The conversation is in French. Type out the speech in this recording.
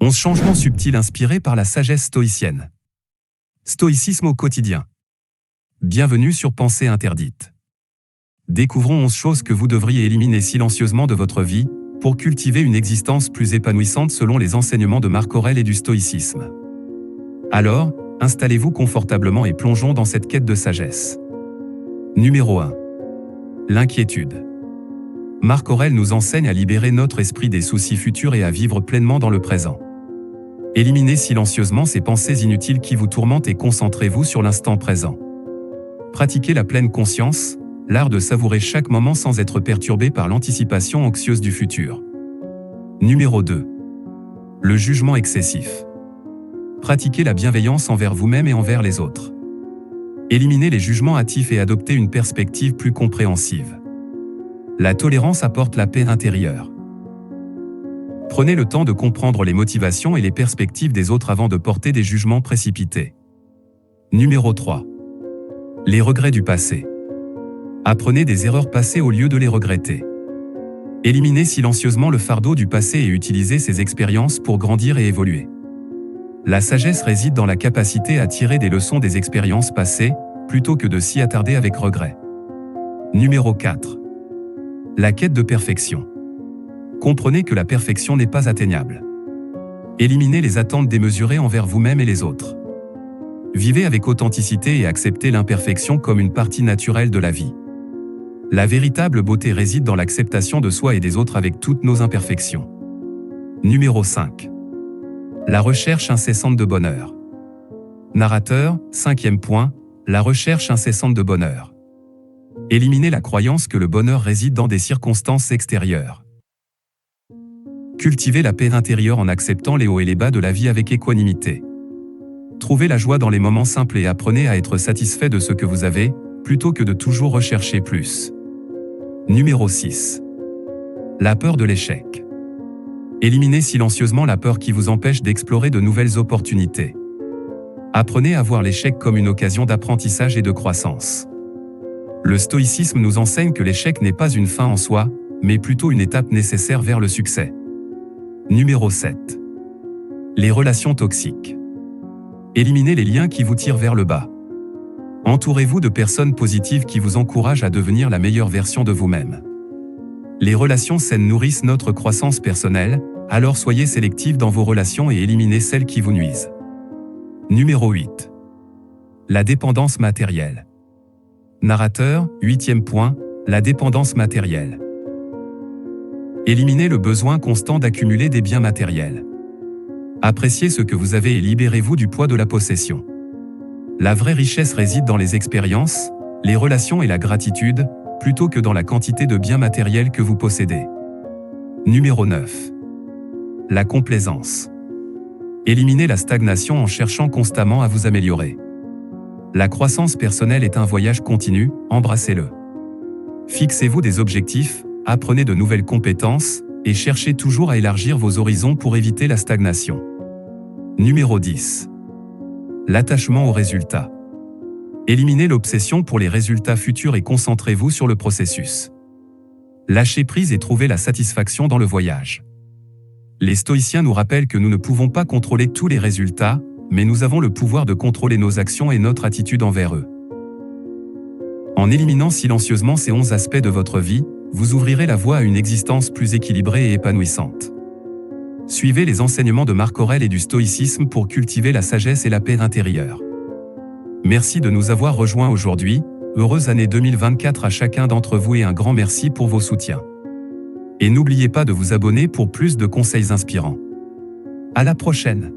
11 changements subtils inspirés par la sagesse stoïcienne. Stoïcisme au quotidien. Bienvenue sur Pensée interdite. Découvrons 11 choses que vous devriez éliminer silencieusement de votre vie pour cultiver une existence plus épanouissante selon les enseignements de Marc Aurèle et du stoïcisme. Alors, installez-vous confortablement et plongeons dans cette quête de sagesse. Numéro 1. L'inquiétude. Marc Aurèle nous enseigne à libérer notre esprit des soucis futurs et à vivre pleinement dans le présent. Éliminez silencieusement ces pensées inutiles qui vous tourmentent et concentrez-vous sur l'instant présent. Pratiquez la pleine conscience, l'art de savourer chaque moment sans être perturbé par l'anticipation anxieuse du futur. Numéro 2. Le jugement excessif. Pratiquez la bienveillance envers vous-même et envers les autres. Éliminez les jugements hâtifs et adoptez une perspective plus compréhensive. La tolérance apporte la paix intérieure. Prenez le temps de comprendre les motivations et les perspectives des autres avant de porter des jugements précipités. Numéro 3. Les regrets du passé. Apprenez des erreurs passées au lieu de les regretter. Éliminez silencieusement le fardeau du passé et utilisez ces expériences pour grandir et évoluer. La sagesse réside dans la capacité à tirer des leçons des expériences passées, plutôt que de s'y attarder avec regret. Numéro 4. La quête de perfection. Comprenez que la perfection n'est pas atteignable. Éliminez les attentes démesurées envers vous-même et les autres. Vivez avec authenticité et acceptez l'imperfection comme une partie naturelle de la vie. La véritable beauté réside dans l'acceptation de soi et des autres avec toutes nos imperfections. Numéro 5. La recherche incessante de bonheur. Narrateur, 5e point, la recherche incessante de bonheur. Éliminez la croyance que le bonheur réside dans des circonstances extérieures. Cultivez la paix intérieure en acceptant les hauts et les bas de la vie avec équanimité. Trouvez la joie dans les moments simples et apprenez à être satisfait de ce que vous avez, plutôt que de toujours rechercher plus. Numéro 6. La peur de l'échec. Éliminez silencieusement la peur qui vous empêche d'explorer de nouvelles opportunités. Apprenez à voir l'échec comme une occasion d'apprentissage et de croissance. Le stoïcisme nous enseigne que l'échec n'est pas une fin en soi, mais plutôt une étape nécessaire vers le succès. Numéro 7. Les relations toxiques. Éliminez les liens qui vous tirent vers le bas. Entourez-vous de personnes positives qui vous encouragent à devenir la meilleure version de vous-même. Les relations saines nourrissent notre croissance personnelle, alors soyez sélectifs dans vos relations et éliminez celles qui vous nuisent. Numéro 8. La dépendance matérielle. Narrateur, 8e point, la dépendance matérielle. Éliminez le besoin constant d'accumuler des biens matériels. Appréciez ce que vous avez et libérez-vous du poids de la possession. La vraie richesse réside dans les expériences, les relations et la gratitude, plutôt que dans la quantité de biens matériels que vous possédez. Numéro 9. La complaisance. Éliminez la stagnation en cherchant constamment à vous améliorer. La croissance personnelle est un voyage continu, embrassez-le. Fixez-vous des objectifs, apprenez de nouvelles compétences, et cherchez toujours à élargir vos horizons pour éviter la stagnation. Numéro 10. L'attachement aux résultats. Éliminez l'obsession pour les résultats futurs et concentrez-vous sur le processus. Lâchez prise et trouvez la satisfaction dans le voyage. Les stoïciens nous rappellent que nous ne pouvons pas contrôler tous les résultats, mais nous avons le pouvoir de contrôler nos actions et notre attitude envers eux. En éliminant silencieusement ces 11 aspects de votre vie, vous ouvrirez la voie à une existence plus équilibrée et épanouissante. Suivez les enseignements de Marc Aurèle et du stoïcisme pour cultiver la sagesse et la paix intérieure. Merci de nous avoir rejoints aujourd'hui, heureuse année 2024 à chacun d'entre vous et un grand merci pour vos soutiens. Et n'oubliez pas de vous abonner pour plus de conseils inspirants. À la prochaine!